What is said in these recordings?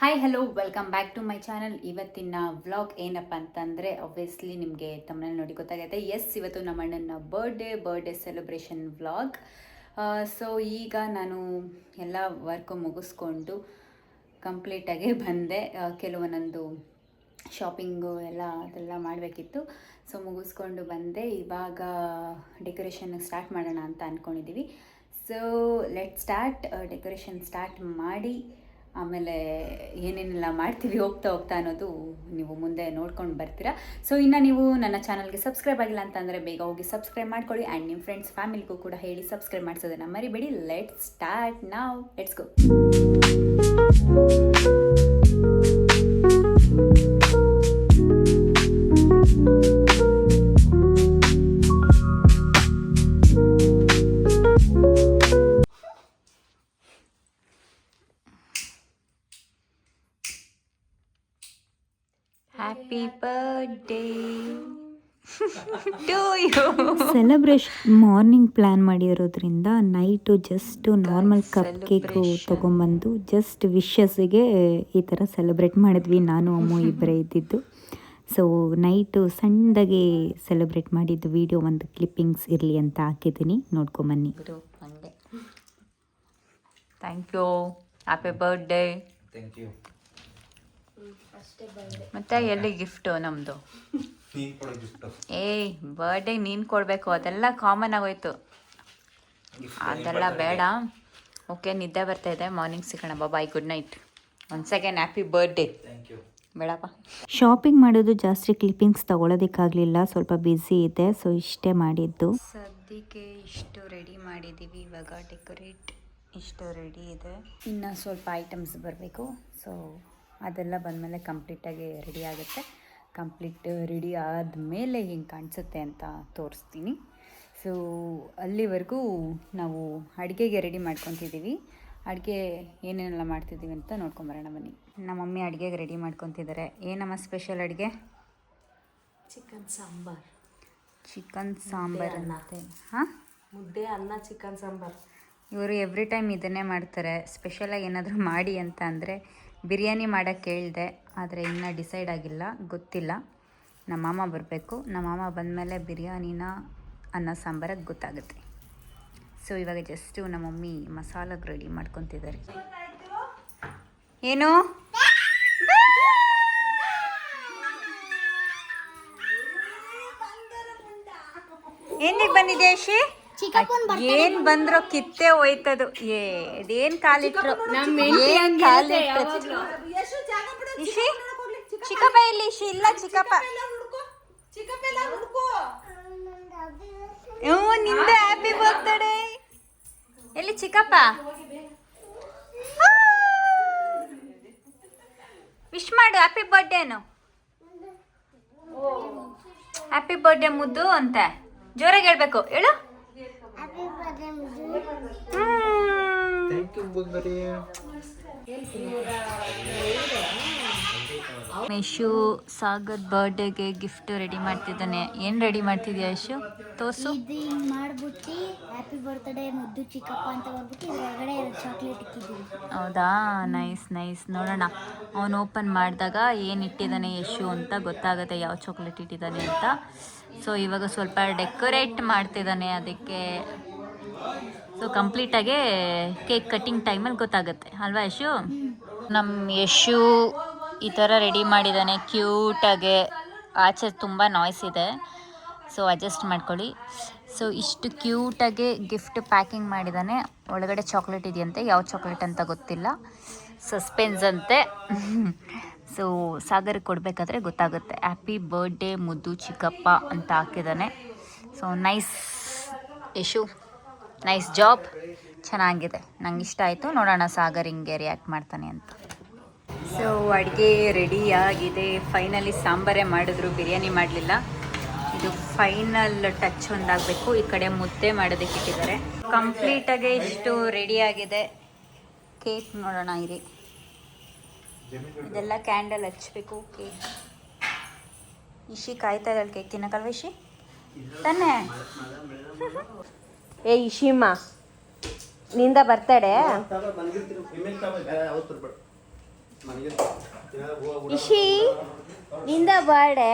Hi hello welcome back to my channel. ಇವತ್ತಿನ vlog ಏನಪ್ಪ ಅಂತಂದರೆ ಆಬ್ವಿಯಸ್ಲಿ ನಿಮಗೆ ತಮ್ಮನಲ್ಲಿ ನೋಡಿ ಗೊತ್ತಾಗೈತೆ. ಇವತ್ತು ನಮ್ಮ ಅಣ್ಣನ ಬರ್ಡೇ ಸೆಲೆಬ್ರೇಷನ್ ವ್ಲಾಗ್. ಸೊ ಈಗ ನಾನು ಎಲ್ಲ ವರ್ಕು ಮುಗಿಸ್ಕೊಂಡು ಕಂಪ್ಲೀಟಾಗಿ ಬಂದೆ. ಕೆಲವೊಂದೊಂದು ಶಾಪಿಂಗು ಅದೆಲ್ಲ ಮಾಡಬೇಕಿತ್ತು. ಸೊ ಮುಗಿಸ್ಕೊಂಡು ಬಂದೆ. ಇವಾಗ ಡೆಕೋರೇಷನ್ ಸ್ಟಾರ್ಟ್ ಮಾಡೋಣ ಅಂತ ಅಂದ್ಕೊಂಡಿದ್ದೀವಿ. So let start. Decoration start ಮಾಡಿ ಆಮೇಲೆ ಏನೇನೆಲ್ಲ ಮಾಡ್ತೀವಿ ಹೋಗ್ತಾ ಅನ್ನೋದು ನೀವು ಮುಂದೆ ನೋಡ್ಕೊಂಡು ಬರ್ತೀರಾ. ಸೊ ಇನ್ನು ನೀವು ನನ್ನ ಚಾನಲ್ಗೆ ಸಬ್ಸ್ಕ್ರೈಬ್ ಆಗಿಲ್ಲ ಅಂತಂದರೆ ಬೇಗ ಹೋಗಿ ಸಬ್ಸ್ಕ್ರೈಬ್ ಮಾಡ್ಕೊಳ್ಳಿ. ಆ್ಯಂಡ್ ನಿಮ್ಮ ಫ್ರೆಂಡ್ಸ್ ಫ್ಯಾಮಿಲಿಗೂ ಕೂಡ ಹೇಳಿ ಸಬ್ಸ್ಕ್ರೈಬ್ ಮಾಡಿಸೋದನ್ನು ಮರಿಬೇಡಿ. ಲೆಟ್ ಸ್ಟಾರ್ಟ್ ನಾವ್. Let's go. Happy birthday to you. Celebration morning plan ಮಾಡಿರೋದ್ರಿಂದ night just normal cup cake ತೊಗೊಂಬಂದು ಜಸ್ಟ್ ವಿಶಸ್ಸಿಗೆ ಈ ಥರ ಸೆಲೆಬ್ರೇಟ್ ಮಾಡಿದ್ವಿ. ನಾನು ಅಮ್ಮ ಇಬ್ಬರೇ ಇದ್ದಿದ್ದು. ಸೊ ನೈಟು ಸಣ್ಣದಾಗಿ ಸೆಲೆಬ್ರೇಟ್ ಮಾಡಿದ್ದು ವಿಡಿಯೋ ಒಂದು ಕ್ಲಿಪ್ಪಿಂಗ್ಸ್ ಇರಲಿ ಅಂತ ಹಾಕಿದ್ದೀನಿ, ನೋಡ್ಕೊಂಬನ್ನಿ. ಹಂಗೆ thank you. Happy birthday. Thank you. ಮತ್ತೆ ಎಲ್ಲಿ ಗಿಫ್ಟು ನಮ್ಮದು? ಏಯ್ ಬರ್ಡೇ ನೀನು ಕೊಡಬೇಕು, ಅದೆಲ್ಲ ಕಾಮನ್ ಆಗೋಯ್ತು, ಅದೆಲ್ಲ ಬೇಡ. ಓಕೆ, ನಿದ್ದೆ ಬರ್ತಾ ಇದೆ, ಮಾರ್ನಿಂಗ್ ಸಿಗೋಣ. ಬಾಯ್, ಗುಡ್ ನೈಟ್. ಒಂದು ಸೆಕೆಂಡ್, ಹ್ಯಾಪಿ ಬರ್ಡೇ. ಬೇಡಪ್ಪ. ಶಾಪಿಂಗ್ ಮಾಡೋದು ಜಾಸ್ತಿ ಕ್ಲಿಪ್ಪಿಂಗ್ಸ್ ತೊಗೊಳೋದಕ್ಕಾಗಲಿಲ್ಲ, ಸ್ವಲ್ಪ ಬ್ಯುಸಿ ಇದೆ. ಸೊ ಇಷ್ಟೇ ಮಾಡಿದ್ದು. ಸದ್ಯಕ್ಕೆ ಇಷ್ಟು ರೆಡಿ ಮಾಡಿದ್ದೀವಿ. ಇವಾಗ ಡೆಕೋರೇಟ್ ಇಷ್ಟು ರೆಡಿ ಇದೆ. ಇನ್ನು ಸ್ವಲ್ಪ ಐಟಮ್ಸ್ ಬರಬೇಕು. ಸೊ ಅದೆಲ್ಲ ಬಂದಮೇಲೆ ಕಂಪ್ಲೀಟಾಗಿ ರೆಡಿ ಆಗುತ್ತೆ. ಕಂಪ್ಲೀಟ್ ರೆಡಿ ಆದಮೇಲೆ ಹಿಂಗೆ ಕಾಣಿಸುತ್ತೆ ಅಂತ ತೋರಿಸ್ತೀನಿ. ಸೊ ಅಲ್ಲಿವರೆಗೂ ನಾವು ಅಡುಗೆಗೆ ರೆಡಿ ಮಾಡ್ಕೊತಿದ್ದೀವಿ. ಅಡುಗೆ ಏನೇನೆಲ್ಲ ಮಾಡ್ತಿದ್ದೀವಿ ಅಂತ ನೋಡ್ಕೊಂಬರೋಣ ಬನ್ನಿ. ನಮ್ಮ ಮಮ್ಮಿ ಅಡುಗೆಗೆ ರೆಡಿ ಮಾಡ್ಕೊತಿದ್ದಾರೆ. ಏನಮ್ಮ ಸ್ಪೆಷಲ್ ಅಡುಗೆ? ಚಿಕನ್ ಸಾಂಬಾರ್. ಚಿಕನ್ ಸಾಂಬಾರ್ ಅನ್ನತ್ತೆ. ಹಾಂ, ಮುದ್ದೆ, ಅನ್ನ, ಚಿಕನ್ ಸಾಂಬಾರ್. ಇವರು ಎವ್ರಿ ಟೈಮ್ ಇದನ್ನೇ ಮಾಡ್ತಾರೆ. ಸ್ಪೆಷಲಾಗಿ ಏನಾದರೂ ಮಾಡಿ ಅಂತ ಅಂದರೆ ಬಿರಿಯಾನಿ ಮಾಡೋಕ್ಕೆ ಹೇಳಿದೆ, ಆದರೆ ಇನ್ನೂ ಡಿಸೈಡ್ ಆಗಿಲ್ಲ, ಗೊತ್ತಿಲ್ಲ. ನಮ್ಮ ಮಾಮ ಬರಬೇಕು. ನಮ್ಮ ಮಾಮ ಬಂದಮೇಲೆ ಬಿರಿಯಾನಿನ ಅನ್ನ ಸಾಂಬಾರಾಗಿ ಗೊತ್ತಾಗುತ್ತೆ. ಸೊ ಇವಾಗ ಜಸ್ಟು ನಮ್ಮ ಮಮ್ಮಿ ಮಸಾಲಾಗೆ ರೆಡಿ ಮಾಡ್ಕೊತಿದ್ದಾರೆ. ಏನು ಏನಿಗೆ ಬಂದಿದೆ ಶಿ? ಏನ್ ಬಂದ್ರೋ ಕಿತ್ತೆ ಹೋಯ್ತದು. ಏನ್ ಕಾಲಿಟ್ರು, ಏನ್ ಕಾಲಿಟ್ರು. ಇಶಿ ಚಿಕ್ಕಪ್ಪ ಇಲ್ಲಿ. ಇಶಿ ಇಲ್ಲ, ಚಿಕ್ಕಪ್ಪ. ನಿಂದ ಹ್ಯಾಪಿ ಬರ್ತ್ಡೇ. ಎಲ್ಲಿ ಚಿಕ್ಕಪ್ಪ? ವಿಶ್ ಮಾಡು, ಹ್ಯಾಪಿ ಬರ್ಡೇನು. ಹ್ಯಾಪಿ ಬರ್ಡೇ ಮುದ್ದು ಅಂತ ಜೋರಾಗಿ ಹೇಳ್ಬೇಕು. ಹೇಳು. ಯಶು ಸಾಗರ್ ಬರ್ಡೇಗೆ ಗಿಫ್ಟ್ ರೆಡಿ ಮಾಡ್ತಿದ್ದಾನೆ. ಏನು ರೆಡಿ ಮಾಡ್ತಿದ್ಯಾ ಯಶು? ತೋರ್ಸು. ಮಾಡ್ಬಿಟ್ಟು ಹ್ಯಾಪಿ ಬರ್ತ್ಡೇ ಮುದ್ದು ಚಿಕ್ಕಪ್ಪ ಅಂತ ಬರ್ಬಿಟ್ಟು ಹೊರಗಡೆ ಚಾಕ್ಲೇಟ್ ಇಟ್ಟಿದ್ದೀವಿ. ಹೌದಾ, ನೈಸ್ ನೈಸ್. ನೋಡೋಣ ಅವನು ಓಪನ್ ಮಾಡಿದಾಗ ಏನು ಇಟ್ಟಿದ್ದಾನೆ ಯಶು ಅಂತ ಗೊತ್ತಾಗುತ್ತೆ, ಯಾವ ಚಾಕ್ಲೇಟ್ ಇಟ್ಟಿದ್ದಾನೆ ಅಂತ. ಸೊ ಇವಾಗ ಸ್ವಲ್ಪ ಡೆಕೋರೇಟ್ ಮಾಡ್ತಿದ್ದಾನೆ, ಅದಕ್ಕೆ ಸೊ ಕಂಪ್ಲೀಟಾಗೆ ಕೇಕ್ ಕಟ್ಟಿಂಗ್ ಟೈಮಲ್ಲಿ ಗೊತ್ತಾಗುತ್ತೆ ಅಲ್ವಾ ಯಶು? ನಮ್ಮ ಯಶು ಈ ಥರ ರೆಡಿ ಮಾಡಿದ್ದಾನೆ ಕ್ಯೂಟಾಗೆ. ಆಚೆ ತುಂಬ ನಾಯ್ಸ್ ಇದೆ, ಸೊ ಅಡ್ಜಸ್ಟ್ ಮಾಡ್ಕೊಳ್ಳಿ. ಸೊ ಇಷ್ಟು ಕ್ಯೂಟಾಗಿ ಗಿಫ್ಟ್ ಪ್ಯಾಕಿಂಗ್ ಮಾಡಿದ್ದಾನೆ. ಒಳಗಡೆ ಚಾಕ್ಲೇಟ್ ಇದೆಯಂತೆ, ಯಾವ ಚಾಕ್ಲೇಟ್ ಅಂತ ಗೊತ್ತಿಲ್ಲ, ಸಸ್ಪೆನ್ಸ್ ಅಂತೆ. ಸೊ ಸಾಗರ್ಗೆ ಕೊಡಬೇಕಾದ್ರೆ ಗೊತ್ತಾಗುತ್ತೆ. ಹ್ಯಾಪಿ ಬರ್ಡೇ ಮುದ್ದು ಚಿಕ್ಕಪ್ಪ ಅಂತ ಹಾಕಿದ್ದಾನೆ. So nice Yashu, nice job, ಚೆನ್ನಾಗಿದೆ, ನಂಗೆ ಇಷ್ಟ ಆಯಿತು. ನೋಡೋಣ ಸಾಗರ್ ಹಿಂಗೆ ರಿಯಾಕ್ಟ್ ಮಾಡ್ತಾನೆ ಅಂತ. ಸೊ ಅಡುಗೆ ರೆಡಿ ಆಗಿದೆ. ಫೈನಲಿ ಸಾಂಬಾರೇ ಮಾಡಿದ್ರು, ಬಿರಿಯಾನಿ ಮಾಡಲಿಲ್ಲ. ಇದು ಫೈನಲ್ ಟಚ್ ಒಂದಾಗಬೇಕು. ಈ ಕಡೆ ಮುದ್ದೆ ಮಾಡೋದಕ್ಕೆ ಇಟ್ಟಿದ್ದಾರೆ. ಕಂಪ್ಲೀಟಾಗಿ ಇಷ್ಟು ರೆಡಿ ಆಗಿದೆ. ಕೇಕ್ ನೋಡೋಣ ಇರಿ. ಇದೆಲ್ಲ ಕ್ಯಾಂಡಲ್ ಹಚ್ಚಬೇಕು. ಕೇಕ್ ಇಶಿ ಕಾಯ್ತಾ ಇದ್ದಾಳೆ ಕೇಕ್ ತಿನ್ನಕ್ಕಲ್ವ ಇಶಿ? ತಾನೇ? ಏ ಇಶಿಮಾ, ನಿಂದ ಬರ್ತಡೆ ಇಶಿ ನಿಂದ ಬರ್ಡೇ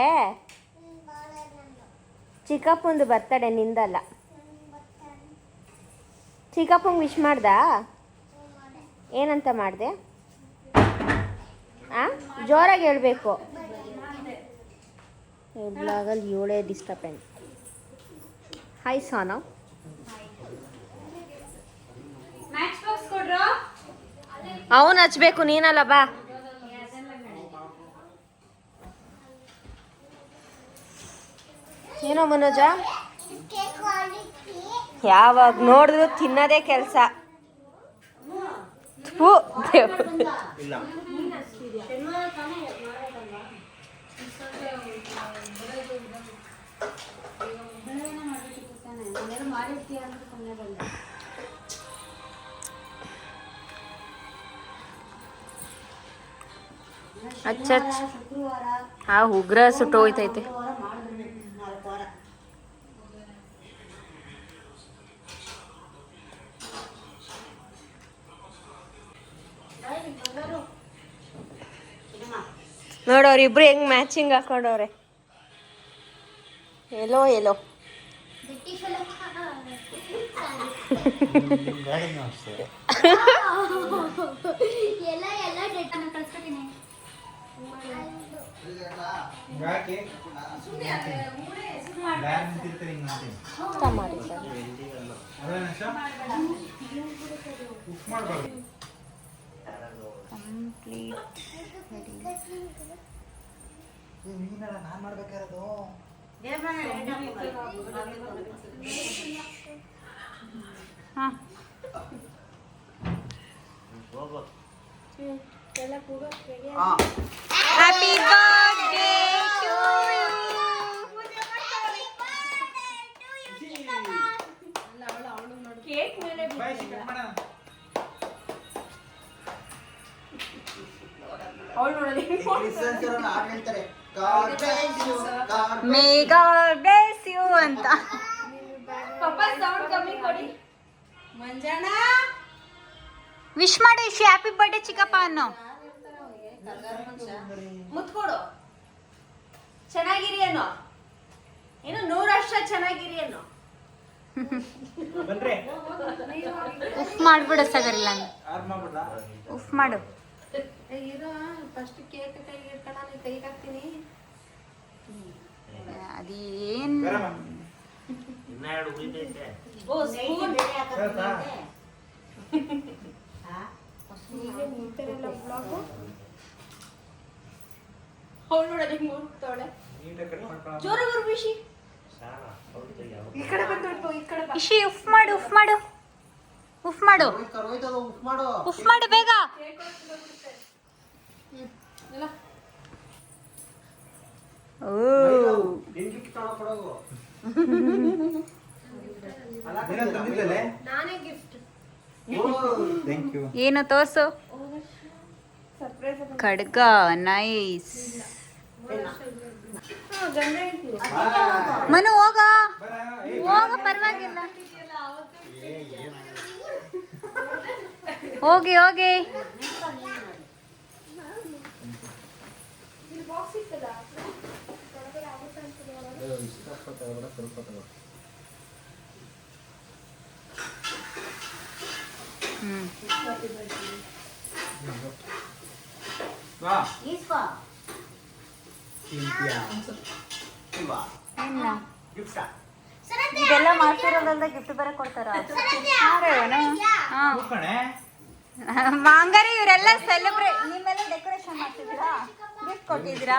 ಚಿಕ್ಕಪ್ಪಂದು ಬರ್ತಡೆ ನಿಂದಲ್ಲ. ಚಿಕ್ಕಪ್ಪಂಗೆ ವಿಶ್ ಮಾಡ್ದ? ಏನಂತ ಮಾಡಿದೆ? ಜೋರಾಗಿ ಹೇಳ್ಬೇಕು. ಬ್ಲಾಗಲ್ಲಿ 7 ಡಿಸ್ಟರ್ಬೆನ್ಸ್. ಹಾಯ್ ಸಾನಾ. ಅವನು ಹಚ್ಬೇಕು, ನೀನಲ್ಲ ಬಾ. ಏನೋ ಮನೋಜ, ಯಾವಾಗ ನೋಡಿದ್ರು ತಿನ್ನೋದೇ ಕೆಲಸ. ಆ ಉಗ್ರ ಸುಟ್ಟೋಯ್ತೈತೆ. ನೋಡೋರಿಬ್ರು ಹೆಂಗ್ ಮ್ಯಾಚಿಂಗ್ ಹಾಕೊಂಡವ್ರೆ. ಎಲ್ಲೋ ಎಲ್ಲೋ happy birthday to you. May God bless you ಅಂತ. ವಿಶ್ ಮಾಡು ಇಶಿ, ಹ್ಯಾಪಿ ಬರ್ಡೇ ಚಿಕ್ಕಪ್ಪ ಅನ್ನೋ. ಮುತ್ಕೊಡು. ಚೆನ್ನಾಗಿರಿ ಅನ್ನೋ. ಏನು 100 ವರ್ಷ ಚೆನ್ನಾಗಿರಿ ಅನ್ನೋ. ಉಫ್ ಮಾಡ್ಬಿಡು ಸಗರಿಲ್ಲ, ಉಫ್ ಮಾಡು. ಫಸ್ಟ್ ಕೇಕ್ ಕೈಗೆ ಇಟ್ಕೊಂಡು ನಾನು ಕೈಗೆ ಹಾಕ್ತೀನಿ. ಅದೇನ್ ಇಶಿ ಉಫ್ ಮಾಡು, ಉಫ್ ಮಾಡು, ಉಫ್ ಮಾಡು, ಉಫ್ ಮಾಡು ಬೇಗ. ಏನು ತೋರ್ಸು. ಖಡ್ಗ ನೈಸ್. ಮನು ಹೋಗ ಹೋಗ, ಪರವಾಗಿಲ್ಲ, ಹೋಗಿ ಹೋಗಿ. ಇದೆಲ್ಲ ಮಾಡ್ತಿರೋದ್ರಲ್ಲ ಗಿಫ್ಟ್ ಬರ ಕೊಡ್ತಾರ. ಹಂಗಾರೆ ಇವರೆಲ್ಲ ಸೆಲೆಬ್ರೇಟ್, ನಿಮ್ಮೆಲ್ಲ ಡೆಕೋರೇಷನ್ ಮಾಡ್ತಿದ್ದೀರಾ, ಗಿಫ್ಟ್ ಕೊಟ್ಟಿದ್ದೀರಾ.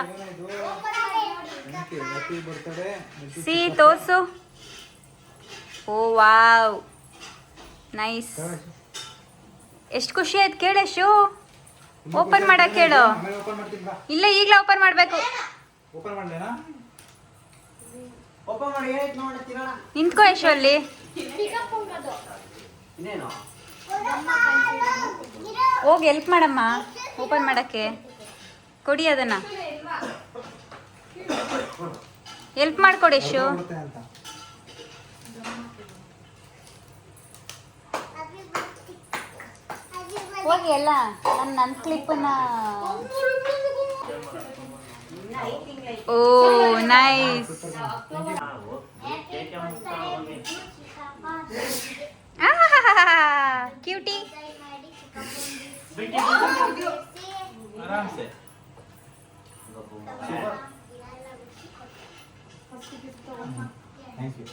ಸಿ ತೋರ್ಸು. ಓ ವಾವ್, ನೈಸ್. ಎಷ್ಟು ಖುಷಿ ಆಯ್ತು ಕೇಳು. ಶೂ ಓಪನ್ ಮಾಡಕ್ ಹೇಳು. ಇಲ್ಲ, ಈಗಲೇ ಓಪನ್ ಮಾಡಬೇಕು. ನಿಂತ್ಕೋ ಯಶು ಅಲ್ಲಿ. ಹೋಗಿ ಹೆಲ್ಪ್ ಮಾಡಮ್ಮ ಓಪನ್ ಮಾಡಕ್ಕೆ. ಕೊಡಿ ಅದನ್ನ, ಹೆಲ್ಪ್ ಮಾಡ್ಕೊಡಿ ಯಶು. ಹೋಗಿ ಎಲ್ಲ ನನ್ನ ಕ್ಲಿಪ್ಪನ್ನ. ಓ ನೈಸ್. ಕ್ಯೂಟಿ. आराम से थैंक यू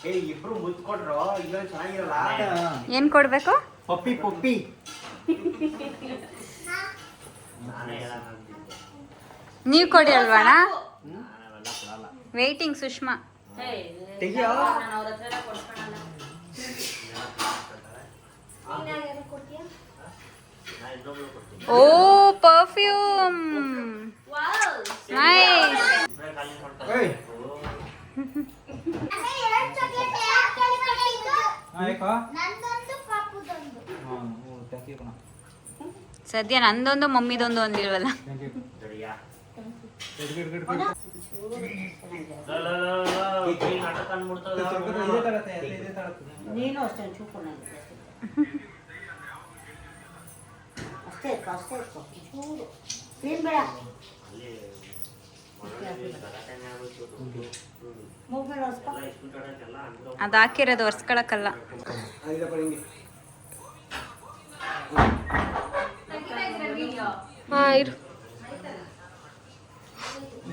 ಏ ಇಬ್ರು ಮುದ್ದು ಕೊಟ್ರು ಇಲ್ಲ ಚೆನ್ನಾಗಿರಲ್ಲ ಏನ್ ಕೊಡ್ಬೇಕು? ಪಪ್ಪಿ ಪಪ್ಪಿ ನೀವ್ ಕೊಡಿ ಅಲ್ವಾಣ? ವೇಟಿಂಗ್ ಸುಷ್ಮಾ. ತೆಗಿಯೋ ಓ ಪರ್ಫ್ಯೂಮ್ ನೈಸ್. ಏಯ್ हां एक ನಂದೊಂದು ಪಾಪುದೊಂದು. हां वो थैंक यू कणा ಸದ್ಯ ನಂದೊಂದು ಮಮ್ಮಿದೊಂದು ಅಂದಿಲ್ವಲ್ಲ. थैंक यू ನೀನು ಅಷ್ಟೇ ಚೂಪು ಅಷ್ಟೇ ಚೂರು ಕ್ರೀಮ್ ಬೇಡ ಮೂಗ್ಮೇಲೆ ಒರೆಸ್ಕೊ. ಅದು ಹಾಕಿರೋದು ಒರ್ಸ್ಕೊಳಕ್ಕಲ್ಲ.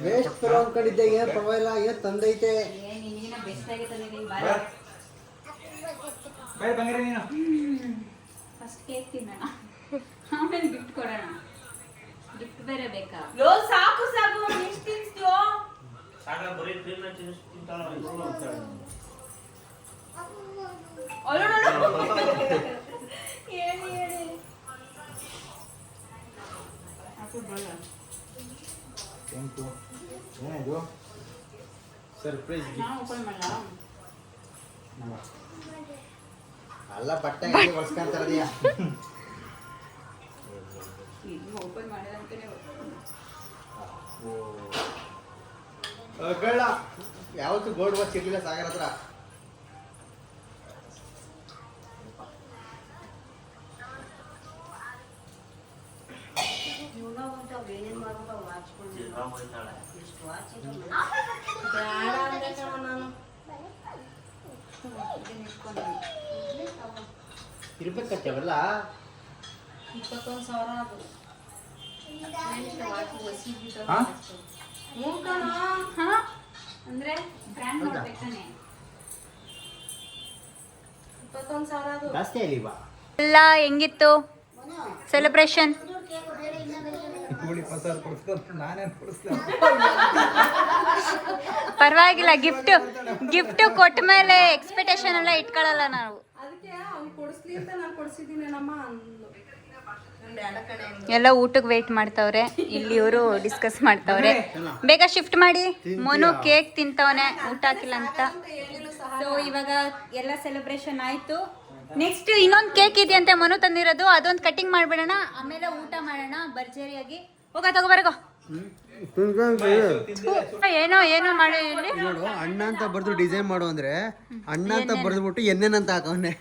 ವೇಸ್ಟ್ ಫೆಲೋ ಅನ್ಕೊಂಡಿದ್ದೆ ಏನು ಪರವಾಗಿಲ್ಲ ಏನು ತಂದೈತೆ बाय ಬಂಗಾರ ನೀನು ಫಸ್ಟ್ ಕೇಕ್ ತಿನ್ನೋಣ, ಆಮೇಲೆ ಗಿಫ್ಟ್ ಕೊಡೋಣ. ಗಿಫ್ಟ್ ಬೇರೆ ಬೇಕಾ? ಸಾಕು ಸಾಕು ಎಷ್ಟು ತಿನ್ಸ್ತೀಯೋ? ಥ್ಯಾಂಕ್ ಯು ಏನಿದು ಸರ್ಪ್ರೈಸ್ ಅಲ್ಲ ಬಟ್ಟೆ ಒರ್ಸ್ಕೊಂತಾರದಿಯಾ ಬೇಡ ಯಾವತ್ತು ಗೋಲ್ಡ್ ವಾಚ್ ಇರ್ಲಿಲ್ಲ ಸಾಗರ ಹತ್ರ. ಏನೇನು ಮಾಡ್ಬಿಟ್ಟು ವಾಚ್ಕೊಂಡು ಎಷ್ಟು ವಾಚ್ ಬೇಡ ಅಂದ್ರೆ ನಾನು ಇರ್ಬೇಕತ್ತೆ ಅವೆಲ್ಲ 21,000 ಅದು ಹಾ ಅಂದ್ರೆ ಬ್ರ್ಯಾಂಡ್ ನೋಡ್ಬೇಕಾನೆ. 21,000 ಅದು ಜಾಸ್ತಿ ಆಗಿಲ್ವಾ? ಎಲ್ಲ ಹೆಂಗಿತ್ತು ಸೆಲೆಬ್ರೇಷನ್? ಕೋಳಿ ಪಸಾರ ಕೊಡ್ಸ್ಕೊಂಡು ನಾನೇ ಕೊಡಿಸ್ತೀನಿ. ಪರವಾಗಿಲ್ಲ, ಗಿಫ್ಟ್ ಕೊಟ್ಟ ಮೇಲೆ ಎಕ್ಸ್ಪೆಕ್ಟೇಷನ್ ಎಲ್ಲ ಇಟ್ಕೊಳ್ಳಲ್ಲ ನಾವು. ಅದಕ್ಕೆ ಅವ್ನು ಕೊಡಿಸ್ಲಿ ಅಂತ ನಾನು ಕೊಡಿಸಿದ್ದೀನಿ ನಮ್ಮ ಅಂದ್ಲು. ಎಲ್ಲ ಊಟಕ್ಕೆ ವೇಟ್ ಮಾಡ್ತಾವ್ರೆ, ಇಲ್ಲಿ ಇವರು ಡಿಸ್ಕಸ್ ಮಾಡ್ತಾವ್ರೆ. ಬೇಗ ಶಿಫ್ಟ್ ಮಾಡಿ, ಮೊನು ಕೇಕ್ ತಿಂತವನೆ ಊಟ ಹಾಕಿಲ್ಲ ಅಂತ. ಸೊ ಇವಾಗ ಎಲ್ಲ ಸೆಲೆಬ್ರೇಷನ್ ಆಯ್ತು. ನೆಕ್ಸ್ಟ್ ಇನ್ನೊಂದು ಕೇಕ್ ಇದೆಯಂತೆ ಮೊನು ತಂದಿರೋದು, ಅದೊಂದು ಕಟಿಂಗ್ ಮಾಡ್ಬಿಡೋಣ, ಆಮೇಲೆ ಊಟ ಮಾಡೋಣ ಭರ್ಜರಿಯಾಗಿ. ಹೋಗ ತಗೋಬರ್ಗೋ. ಏನೋ ಮಾಡಿ ಇಲ್ಲಿ ನೋಡು ಅಣ್ಣ ಅಂತ ಬರ್ದು ಡಿಸೈನ್ ಮಾಡು ಅಂದ್ರೆ ಅಣ್ಣ ಅಂತ ಬರ್ದ್ಬಿಟ್ಟು ಎಣ್ಣೆನಂತ ಹಾಕವನೆ.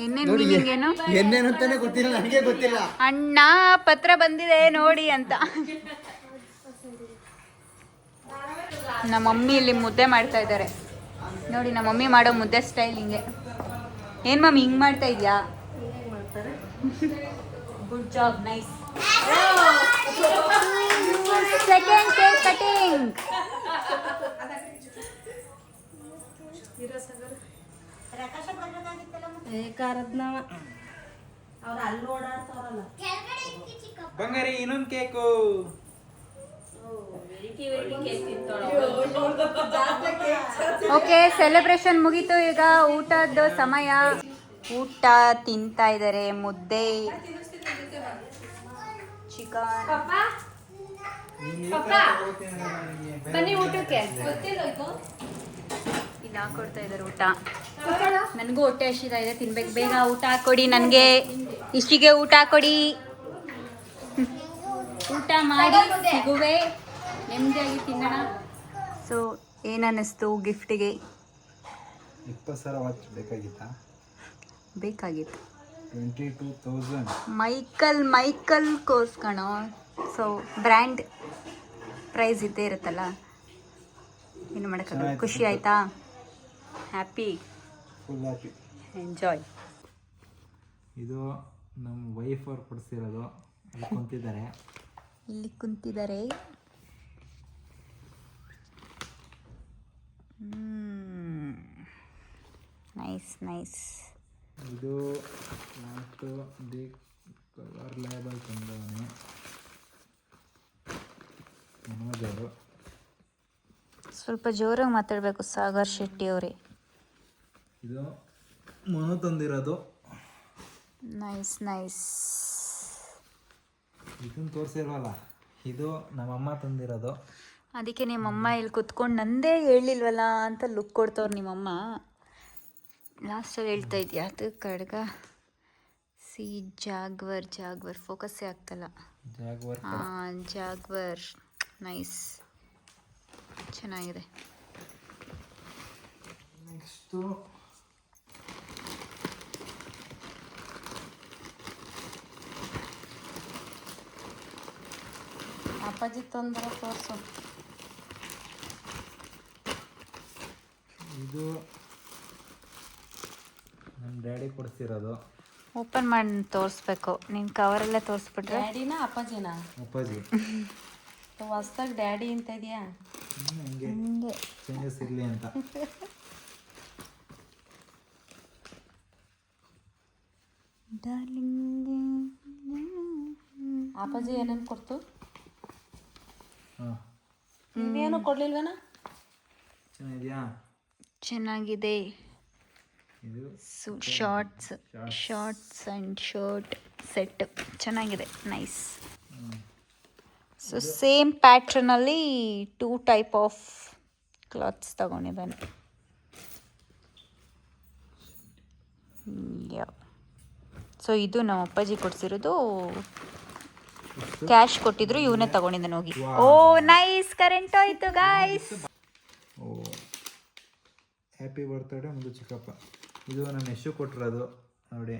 ಇನ್ನೇನು ಮೀನಿಂಗ್ ಏನು? ಎಣ್ಣೆನಂತಾನೆ ಗೊತ್ತಿಲ್ಲ, ನನಗೆ ಗೊತ್ತಿಲ್ಲ. ಅಣ್ಣ ಪತ್ರ ಬಂದಿದೆ ನೋಡಿ ಅಂತ. ನಮ್ಮ ಮಮ್ಮಿ ಇಲ್ಲಿ ಮುದ್ದೆ ಮಾಡ್ತಾ ಇದ್ದಾರೆ ನೋಡಿ. ನಮ್ಮ ಮಮ್ಮಿ ಮಾಡೋ ಮುದ್ದೆ ಸ್ಟೈಲ್ ಹಿಂಗೆ. ಏನ್ ಮಮ್ಮಿ ಹಿಂಗ್ ಮಾಡ್ತಾ ಇದ್ಯಾ? Good job, nice. Second cake cutting. ಏಕಾರದ್ನವ ಅವ್ರು ಅಲ್ಲಿ ಓಡಾಡ್ತಾರಲ್ಲ. ಬಂಗಾರಿ ಇನ್ನೊಂದು ಕೇಕು. ಓಕೆ, ಸೆಲೆಬ್ರೇಷನ್ ಮುಗೀತು. ಈಗ ಊಟದ ಸಮಯ. ಊಟ ತಿಂತಾ ಇದ್ದಾರೆ, ಮುದ್ದೆ, ಚಿಕನ್. ಬನ್ನಿ ಊಟಕ್ಕೆ. ಇಲ್ಲಿ ಹಾಕೊಡ್ತಾ ಇದ್ದಾರೆ ಊಟ. ನನಗೂ ಹೊಟ್ಟೆ ಹಸಿತಾ ಇದೆ, ತಿನ್ಬೇಕು. ಬೇಗ ಊಟ ಹಾಕೊಡಿ ನನಗೆ, ಇಷ್ಟಿಗೆ ಊಟ ಕೊಡಿ. ಊಟ ಮಾಡಿ ಸಿಗುವೆ, ನೆಮ್ಮದಿಯಾಗಿ ತಿನ್ನೋಣ. ಸೊ ಏನನ್ನಿಸ್ತು ಗಿಫ್ಟಿಗೆ? 20,000 ವಾಚ್ ಬೇಕಾಗಿತ್ತಾ? ಬೇಕಾಗಿತ್ತು. 22,000. ಮೈಕಲ್ ಕೋರ್ಸ್ ಕಣೋ. ಸೊ ಬ್ರ್ಯಾಂಡ್ ಪ್ರೈಸ್ ಇದ್ದೇ ಇರುತ್ತಲ್ಲ, ಏನು ಮಾಡೋಕ್ಕಾಗಲ್ಲ. ಖುಷಿ ಆಯಿತಾ? Happy, full happy. ಎಂಜಾಯ್. ಇದು ನಮ್ಮ ವೈಫ್ ಅವ್ರು ಕೊಡಿಸಿರೋದು. ಅಲ್ಲಿ ಕುಂತಿದ್ದಾರೆ. ಇಲ್ಲಿ ಕುಂತಿದ್ದಾರೆ. ನೈಸ್. ಇದು ಲಾಸ್ಟು ದಿ ಕಲರ್ ಲೇಬಲ್ ತಂದವನೇ ಮನೋಜ್ ಅವರು. ಸ್ವಲ್ಪ ಜೋರಾಗಿ ಮಾತಾಡಬೇಕು ಸಾಗರ್ ಶೆಟ್ಟಿ ಅವರೇ. ಇದು ಮನು ತಂದಿರೋದು. ನೈಸ್. ಇದನ್ನು ತೋರಿಸಿಲ್ವಲ್ಲ, ಇದು ನಮ್ಮಮ್ಮ ತಂದಿರೋದು. ಅದಕ್ಕೆ ನಿಮ್ಮಮ್ಮ ಇಲ್ಲಿ ಕುತ್ಕೊಂಡು ನಂದೇ ಹೇಳಿಲ್ವಲ್ಲ ಅಂತ ಲುಕ್ ಕೊಡ್ತವ್ರು ನಿಮ್ಮಮ್ಮ. ಲಾಸ್ಟಲ್ಲಿ ಹೇಳ್ತಾ ಇದೆಯಾ ಅದು ಖಡ್ಗ ಜಾಗ್ವರ್ ಫೋಕಸ್ಸೇ ಆಗ್ತಲ್ಲ. ಜಾಗ್ವರ್ ನೈಸ್, ಚೆನ್ನಾಗಿದೆ. ನೆಕ್ಸ್ಟು ಅಪ್ಪಾಜಿ ತೊಂದರೆ ತೋರಿಸು. ಇದು ನಮ್ಮ ಡ್ಯಾಡಿ ಕೊಡಿಸಿರೋದು. ಓಪನ್ ಮಾಡಿ ತೋರಿಸ್ಬೇಕು. ನೀನು ಕವರಲ್ಲೇ ತೋರಿಸ್ಬಿಟ್ರೆ. ಡ್ಯಾಡಿನ ಅಪ್ಪಾಜಿನ? ಅಪ್ಪಾಜಿ. ಹೊಸ್ದಾಗಿ ಡ್ಯಾಡಿ ಅಂತ ಇದೆಯಾ? ಹಂಗೆ ಚೇಂಜಸ್ ಇರಲಿ ಅಂತ. ಅಪ್ಪಾಜಿ ಏನೇನು ಕೊಡ್ತು? ಹಾಂ, ಇನ್ನೇನು ಕೊಡ್ಲಿಲ್ವೇನ? ಚೆನ್ನಾಗಿದೆಯಾ? ಚೆನ್ನಾಗಿದೆ. ಇದು ಶಾರ್ಟ್ಸ್ ಆ್ಯಂಡ್ ಶರ್ಟ್ ಸೆಟ್ ಚೆನ್ನಾಗಿದೆ. ನೈಸ್. ಸೊ ಸೇಮ್ ಪ್ಯಾಟ್ರನಲ್ಲಿ 2 ಟೈಪ್ ಆಫ್ ಕ್ಲಾತ್ಸ್ ತಗೊಂಡಿದ್ದಾನೆ. ಸೊ ಇದು ನಮ್ಮ ಅಪ್ಪಾಜಿ ಕೊಡ್ಸಿರೋದು. ಕ್ಯಾಶ್ ಕೊಟ್ಟಿದ್ರು, ಇವನೇ ತಗೊಂಡಿದ್ದಾನೆ ಹೋಗಿ. ಓ ನೈಸ್, ಕರೆಂಟ್ ಹೋಯ್ತು ಗಾಯ್ಸ್. ಓ ಹ್ಯಾಪಿ ಬರ್ತ್ಡೇ ಒಂದು ಚಿಕ್ಕಪ್ಪ. ಇದು ನಮ್ಮ ಯಶು ಕೊಟ್ಟಿರೋದು ನೋಡಿ.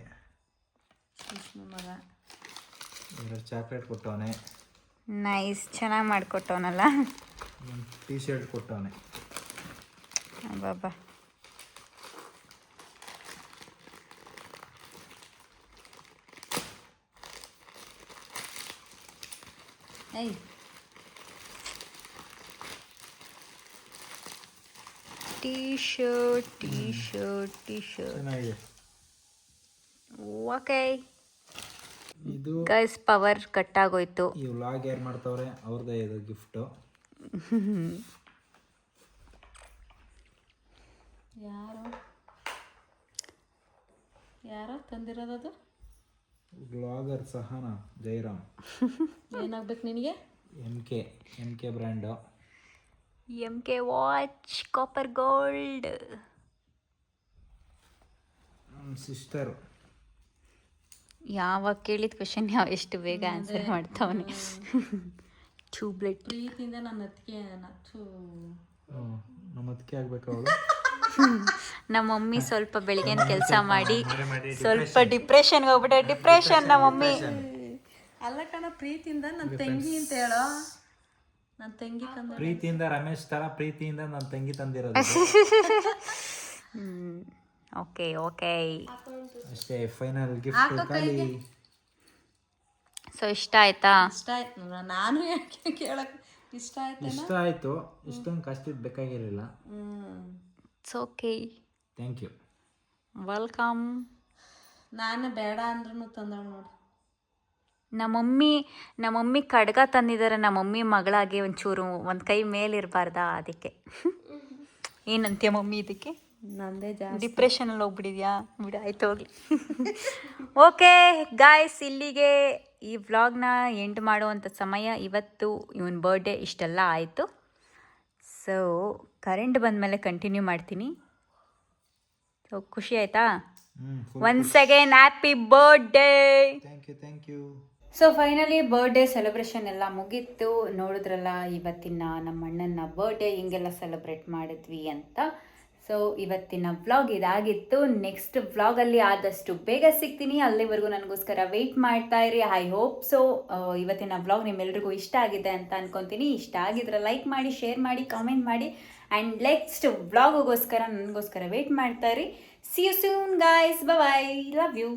ಎರಡು ಚಾಕ್ಲೇಟ್ ಕೊಟ್ಟವನೆ. ನೈಸ್, ಚೆನ್ನಾಗಿ ಮಾಡಿಕೊಟ್ಟವನಲ್ಲ. ಒಂದು ಟೀ ಶರ್ಟ್ ಕೊಟ್ಟವನೆ. ಬಾಬಾ, ಏಯ್ ಟೀ ಶರ್ಟ್ ಚೆನ್ನಾಗಿದೆ. ಓಕೆ ಇದು ಗೈಸ್, ಪವರ್ ಕಟ್ ಆಗೋಯ್ತು. ಈ ವ್ಲಾಗ್ ಯಾರು ಮಾಡ್ತವ್ರೆ ಅವ್ರದ್ದೇ ಇದು ಗಿಫ್ಟು. ಯಾರೋ ತಂದಿರೋದದು? ವ್ಲಾಗರ್ ಸಹನಾ ಜೈರಾಮ್. ಏನಾಗ್ಬೇಕು ನಿನಗೆ? M K brand. MK watch copper gold. ನಮ್ಮ ಸಿಸ್ಟರು. ಯಾವಾಗ ಕೇಳಿದ ಕ್ವೆಶನ್ ಎಷ್ಟು ಬೇಗ ಆನ್ಸರ್ ಮಾಡ್ತಾವನೆ. ಟ್ಯೂಬ್ಲೆಟ್. ಪ್ರೀತಿಯಿಂದ ನನ್ನ ಅತ್ತಿಗೆ ನಮ್ಮ ಅದಕ್ಕೆ ಆಗ್ಬೇಕು ಅವಳು. ನಮ್ಮ ಮಮ್ಮಿ ಸ್ವಲ್ಪ ಬೆಳಿಗ್ಗೆ ಕೆಲಸ ಮಾಡಿ ಸ್ವಲ್ಪ ಡಿಪ್ರೆಷನ್ಗೆ ಹೋಗ್ಬಿಟ್ಟೆ. ಡಿಪ್ರೆಷನ್ ನಮ್ಮ ಮಮ್ಮಿ. ಅಲ್ಲ ಕಣ, ಪ್ರೀತಿಯಿಂದ ನನ್ನ ತಂಗಿ ಅಂತ ಹೇಳೋ. ನನ್ನ ತಂಗಿ ತಂದ ಪ್ರೀತಿಯಿಂದ ರಮೇಶ್ ತರ ಪ್ರೀತಿಯಿಂದ ನನ್ನ ತಂಗಿ ತಂದಿರೋದು. ಓಕೆ ಅಷ್ಟೇ, ಫೈನಲ್ ಗಿಫ್ಟ್ ಖಾಲಿ. ಸೊ ಇಷ್ಟ ಆಯ್ತಾ? ಇಷ್ಟ ಆಯ್ತು. ನಾನು ಯಾಕೆ ಕೇಳಕ್ ಇಷ್ಟ ಆಯ್ತು. ಇಷ್ಟ ಆಯ್ತು. ಇಷ್ಟೊಂದು ಕಷ್ಟ ಬೇಕಾಗಿರಲಿಲ್ಲ. It's okay. Thank you. Welcome. ನಾನು ಬೇಡ ಅಂದ್ರೂ ತಂದಳು ನೋಡು. ನಮ್ಮ ಮಮ್ಮಿ ಖಡ್ಗ ತಂದಿದ್ದಾರೆ. ನಮ್ಮ ಮಮ್ಮಿ ಮಗಳಾಗಿ ಒಂಚೂರು ಒಂದು ಕೈ ಮೇಲಿರಬಾರ್ದಾ, ಅದಕ್ಕೆ. ಏನಂತೀಯ ಮಮ್ಮಿ ಇದಕ್ಕೆ? ನಂದೇ ಜಾಸ್ತಿ. ಡಿಪ್ರೆಷನಲ್ಲಿ ಹೋಗ್ಬಿಟ್ಟಿದ್ಯಾ? ಬಿಡು, ಆಯ್ತು ಹೋಗ್ಲಿ. ಓಕೆ ಗಾಯ್ಸ್, ಇಲ್ಲಿಗೆ ಈ ವ್ಲಾಗ್ನ ಎಂಡ್ ಮಾಡುವಂಥ ಸಮಯ. ಇವತ್ತು ಇವನ್ ಬರ್ಡೇ ಇಷ್ಟೆಲ್ಲ ಆಯಿತು. ಸೊ ಕರೆಂಟ್ ಬಂದಮೇಲೆ ಕಂಟಿನ್ಯೂ ಮಾಡ್ತೀನಿ. ಸೊ ಖುಷಿ ಆಯಿತಾ? Once again happy birthday. Thank you. So finally birthday celebration ಎಲ್ಲ ಮುಗೀತು. ನೋಡಿದ್ರಲ್ಲ ಇವತ್ತಿನ ನಮ್ಮ ಅಣ್ಣನ ಬರ್ಡೇ ಹಿಂಗೆಲ್ಲ ಸೆಲೆಬ್ರೇಟ್ ಮಾಡಿದ್ವಿ ಅಂತ. ಸೊ ಇವತ್ತಿನ ವ್ಲಾಗ್ ಇದಾಗಿತ್ತು. ನೆಕ್ಸ್ಟ್ ವ್ಲಾಗಲ್ಲಿ ಆದಷ್ಟು ಬೇಗ ಸಿಗ್ತೀನಿ. ಅಲ್ಲಿವರೆಗೂ ನನಗೋಸ್ಕರ ವೆಯ್ಟ್ ಮಾಡ್ತಾ ಇರಿ. ಐ ಹೋಪ್ ಸೊ ಇವತ್ತಿನ ವ್ಲಾಗ್ ನಿಮ್ಮೆಲ್ರಿಗೂ ಇಷ್ಟ ಆಗಿದೆ ಅಂತ ಅನ್ಕೊತೀನಿ. ಇಷ್ಟ ಆಗಿದ್ರೆ ಲೈಕ್ ಮಾಡಿ, ಶೇರ್ ಮಾಡಿ, ಕಾಮೆಂಟ್ ಮಾಡಿ. ಆ್ಯಂಡ್ ನೆಕ್ಸ್ಟ್ ವ್ಲಾಗೋಸ್ಕರ ನನಗೋಸ್ಕರ ವೆಯ್ಟ್ ಮಾಡ್ತಾ ಇರಿ. See you soon guys, bye, love you.